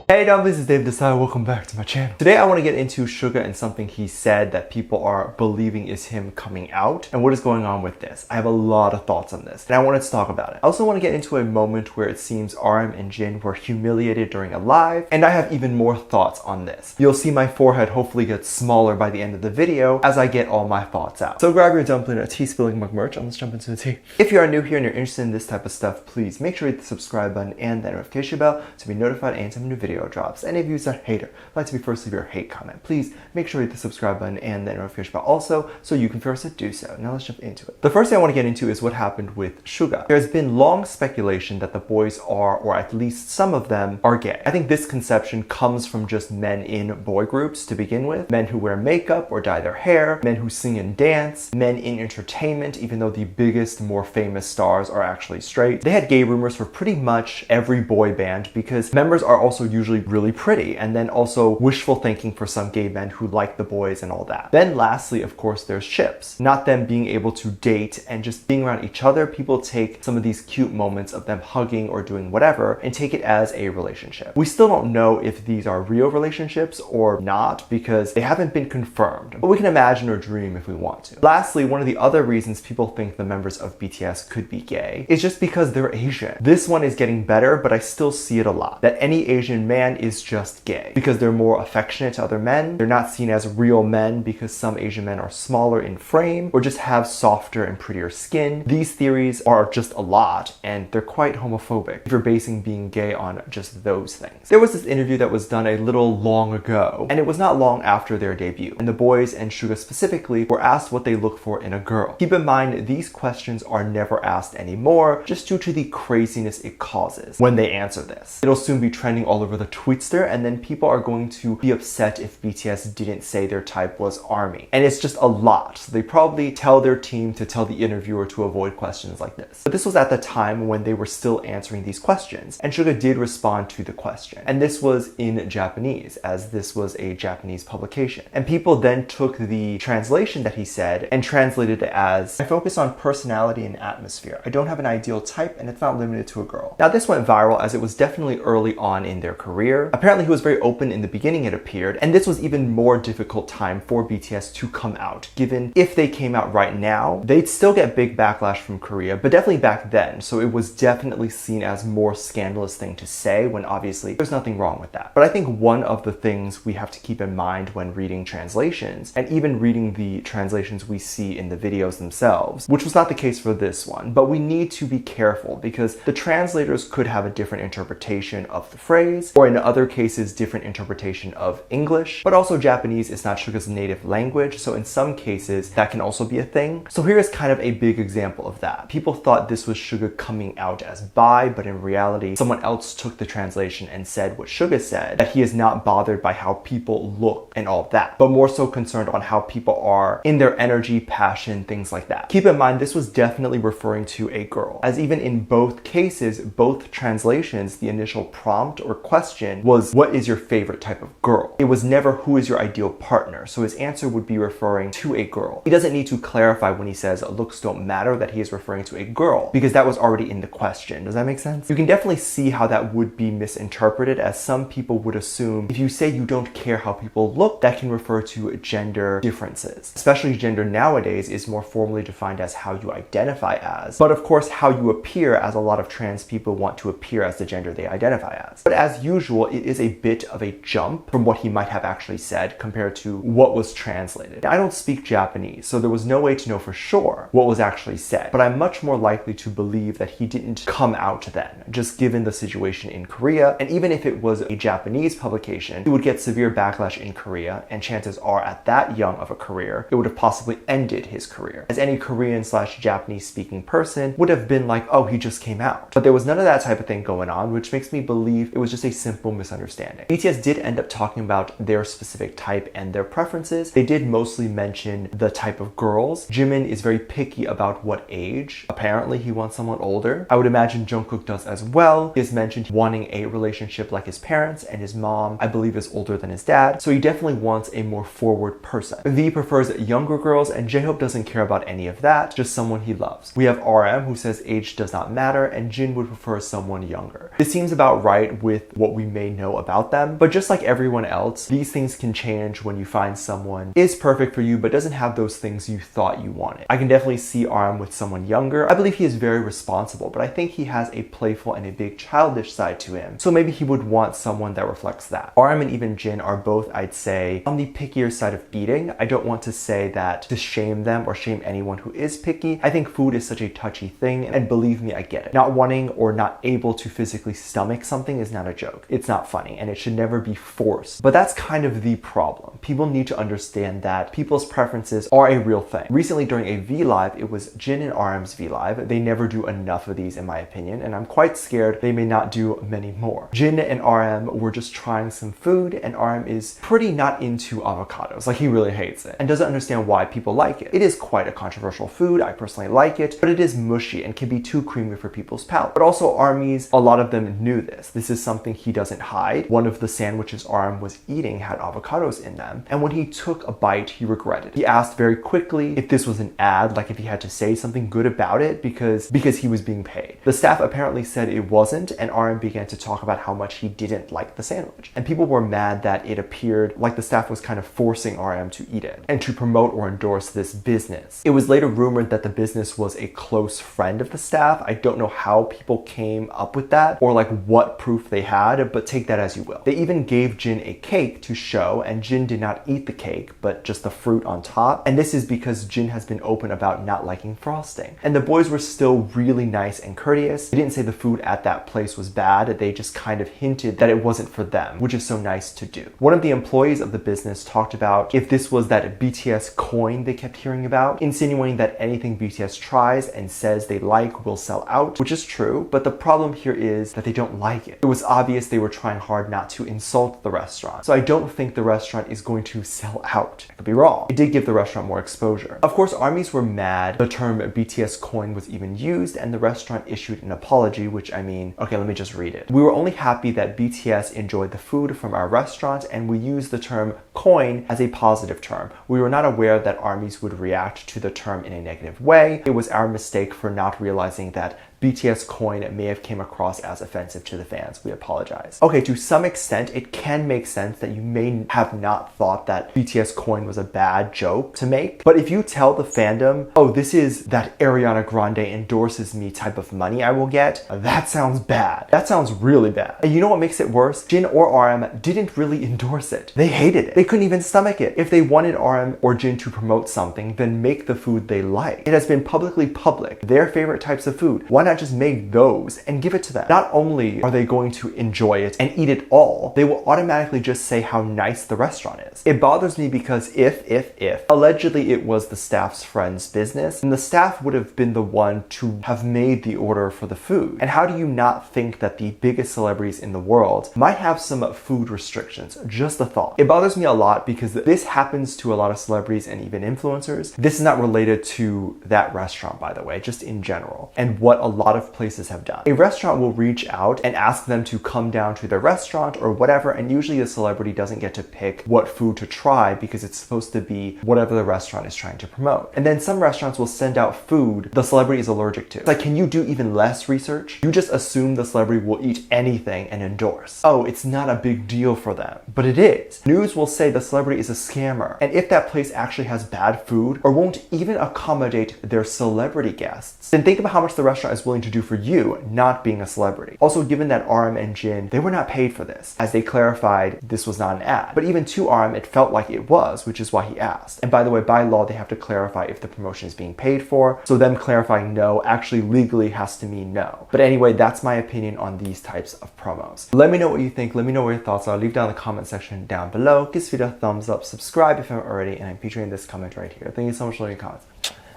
Hey dummies, this is Dave Desai. Welcome back to my channel. Today I want to get into Suga and something he said that people are believing is him coming out and what is going on with this. I have a lot of thoughts on this and I wanted to talk about it. I also want to get into a moment where it seems RM and Jin were humiliated during a live, and I have even more thoughts on this. You'll see my forehead hopefully get smaller by the end of the video as I get all my thoughts out. So grab your dumpling or tea spilling mug merch and let's jump into the tea. If you are new here and you're interested in this type of stuff, please make sure you hit the subscribe button and that notification bell to be notified anytime a new video drops. Any of you that hater like to be first to leave your hate comment, please make sure you hit the subscribe button and that notification bell also so you can first to do so. Now let's jump into it. The first thing I want to get into is what happened with Suga. There's been long speculation that the boys are, or at least some of them, are gay. I think this conception comes from just men in boy groups to begin with. Men who wear makeup or dye their hair, men who sing and dance, men in entertainment, even though the biggest, more famous stars are actually straight. They had gay rumors for pretty much every boy band because members are also usually really pretty, and then also wishful thinking for some gay men who like the boys and all that. Then lastly, of course, there's ships. Not them being able to date and just being around each other. People take some of these cute moments of them hugging or doing whatever and take it as a relationship. We still don't know if these are real relationships or not because they haven't been confirmed, but we can imagine or dream if we want to. Lastly, one of the other reasons people think the members of BTS could be gay is just because they're Asian. This one is getting better, but I still see it a lot, that any Asian man is just gay because they're more affectionate to other men. They're not seen as real men because some Asian men are smaller in frame or just have softer and prettier skin. These theories are just a lot and they're quite homophobic if you're basing being gay on just those things. There was this interview that was done a little long ago, and it was not long after their debut, and the boys and Suga specifically were asked what they look for in a girl. Keep in mind, these questions are never asked anymore just due to the craziness it causes when they answer this. It'll soon be trending all over the Tweetster, and then people are going to be upset if BTS didn't say their type was ARMY. And it's just a lot. So they probably tell their team to tell the interviewer to avoid questions like this. But this was at the time when they were still answering these questions, and Suga did respond to the question. And this was in Japanese, as this was a Japanese publication. And people then took the translation that he said and translated it as, "I focus on personality and atmosphere. I don't have an ideal type, and it's not limited to a girl." Now this went viral as it was definitely early on in their career. Apparently he was very open in the beginning, it appeared, and this was even more difficult time for BTS to come out, given if they came out right now, they'd still get big backlash from Korea, but definitely back then, so it was definitely seen as more scandalous thing to say when obviously there's nothing wrong with that. But I think one of the things we have to keep in mind when reading translations, and even reading the translations we see in the videos themselves, which was not the case for this one, but we need to be careful because the translators could have a different interpretation of the phrase, or in other cases different interpretation of English, but also Japanese is not Suga's native language, so in some cases that can also be a thing. So here is kind of a big example of that. People thought this was Suga coming out as bi, but in reality someone else took the translation and said what Suga said, that he is not bothered by how people look and all that, but more so concerned on how people are in their energy, passion, things like that. Keep in mind, this was definitely referring to a girl, as even in both cases, both translations, the initial prompt or question was, what is your favorite type of girl? It was never who is your ideal partner, so his answer would be referring to a girl. He doesn't need to clarify when he says looks don't matter that he is referring to a girl, because that was already in the question. Does that make sense? You can definitely see how that would be misinterpreted, as some people would assume if you say you don't care how people look, that can refer to gender differences. Especially gender nowadays is more formally defined as how you identify as, but of course how you appear, as a lot of trans people want to appear as the gender they identify as. But as usual, it is a bit of a jump from what he might have actually said compared to what was translated. Now, I don't speak Japanese, so there was no way to know for sure what was actually said, but I'm much more likely to believe that he didn't come out then, just given the situation in Korea. And even if it was a Japanese publication, he would get severe backlash in Korea, and chances are at that young of a career, it would have possibly ended his career, as any Korean/Japanese speaking person would have been like, oh, he just came out. But there was none of that type of thing going on, which makes me believe it was just a simple misunderstanding. BTS did end up talking about their specific type and their preferences. They did mostly mention the type of girls. Jimin is very picky about what age. Apparently he wants someone older. I would imagine Jungkook does as well. He has mentioned wanting a relationship like his parents, and his mom, I believe, is older than his dad, so he definitely wants a more forward person. V prefers younger girls, and J-Hope doesn't care about any of that, just someone he loves. We have RM, who says age does not matter, and Jin would prefer someone younger. This seems about right with what we may know about them. But just like everyone else, these things can change when you find someone is perfect for you but doesn't have those things you thought you wanted. I can definitely see RM with someone younger. I believe he is very responsible, but I think he has a playful and a big childish side to him. So maybe he would want someone that reflects that. RM and even Jin are both, I'd say, on the pickier side of eating. I don't want to say that to shame them or shame anyone who is picky. I think food is such a touchy thing, and believe me, I get it. Not wanting or not able to physically stomach something is not a joke. It's not funny, and it should never be forced. But that's kind of the problem. People need to understand that people's preferences are a real thing. Recently during a V-Live, it was Jin and RM's V-Live. They never do enough of these in my opinion, and I'm quite scared they may not do many more. Jin and RM were just trying some food, and RM is pretty not into avocados. Like, he really hates it and doesn't understand why people like it. It is quite a controversial food. I personally like it, but it is mushy and can be too creamy for people's palate. But also armies, a lot of them knew this. This is something he doesn't hide. One of the sandwiches RM was eating had avocados in them, and when he took a bite, he regretted it. He asked very quickly if this was an ad, like if he had to say something good about it because he was being paid. The staff apparently said it wasn't, and RM began to talk about how much he didn't like the sandwich. And people were mad that it appeared like the staff was kind of forcing RM to eat it and to promote or endorse this business. It was later rumored that the business was a close friend of the staff. I don't know how people came up with that or like what proof they had, but take that as you will. They even gave Jin a cake to show, and Jin did not eat the cake, but just the fruit on top. And this is because Jin has been open about not liking frosting. And the boys were still really nice and courteous. They didn't say the food at that place was bad. They just kind of hinted that it wasn't for them, which is so nice to do. One of the employees of the business talked about if this was that BTS coin they kept hearing about, insinuating that anything BTS tries and says they like will sell out, which is true, but the problem here is that they don't like it. It was obvious they were trying hard not to insult the restaurant. So I don't think the restaurant is going to sell out. I could be wrong. It did give the restaurant more exposure. Of course, armies were mad the term BTS coin was even used, and the restaurant issued an apology, which I mean, okay, let me just read it. We were only happy that BTS enjoyed the food from our restaurant, and we used the term coin as a positive term. We were not aware that armies would react to the term in a negative way. It was our mistake for not realizing that BTS coin may have came across as offensive to the fans. We apologize. Okay, to some extent, it can make sense that you may have not thought that BTS coin was a bad joke to make, but if you tell the fandom, oh, this is that Ariana Grande endorses me type of money I will get, that sounds bad. That sounds really bad. And you know what makes it worse? Jin or RM didn't really endorse it. They hated it. They couldn't even stomach it. If they wanted RM or Jin to promote something, then make the food they like. It has been publicly public, their favorite types of food. Why not just make those and give it to them? Not only are they going to enjoy it and eat it all, they will automatically just say how nice the restaurant is. It bothers me because if allegedly it was the staff's friend's business, then the staff would have been the one to have made the order for the food. And how do you not think that the biggest celebrities in the world might have some food restrictions? Just a thought. It bothers me a lot because this happens to a lot of celebrities and even influencers. This is not related to that restaurant, by the way, just in general, and what a lot of places have done. A restaurant will reach out and ask them to come down to their restaurant or whatever, and usually the celebrity doesn't get to pick what food to try because it's supposed to be whatever the restaurant is trying to promote. And then some restaurants will send out food the celebrity is allergic to. It's like, can you do even less research? You just assume the celebrity will eat anything and endorse. Oh, it's not a big deal for them, but it is. News will say the celebrity is a scammer, and if that place actually has bad food or won't even accommodate their celebrity guests, then think about how much the restaurant is willing to do for you, not being a celebrity. Also, given that RM and Jin, they were not paid for this. As they clarified, this was not an ad. But even to RM, it felt like it was, which is why he asked. And by the way, by law, they have to clarify if the promotion is being paid for. So them clarifying no actually legally has to mean no. But anyway, that's my opinion on these types of promos. Let me know what you think. Let me know what your thoughts are. Leave down in the comment section down below. Give this video a thumbs up, subscribe if you haven't already, and I'm featuring this comment right here. Thank you so much for leaving comments.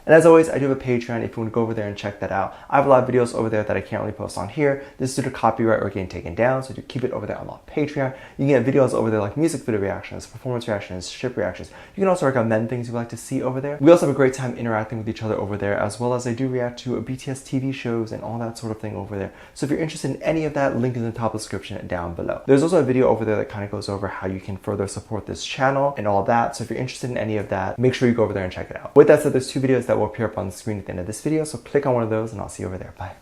And as always, I do have a Patreon if you want to go over there and check that out. I have a lot of videos over there that I can't really post on here. This is due to copyright or getting taken down, so do keep it over there on my Patreon. You can get videos over there like music video reactions, performance reactions, ship reactions. You can also recommend things you'd like to see over there. We also have a great time interacting with each other over there, as well as I do react to BTS TV shows and all that sort of thing over there. So if you're interested in any of that, link in the top of the description down below. There's also a video over there that kind of goes over how you can further support this channel and all that. So if you're interested in any of that, make sure you go over there and check it out. With that said, there's two videos that will appear up on the screen at the end of this video, so click on one of those and I'll see you over there. Bye.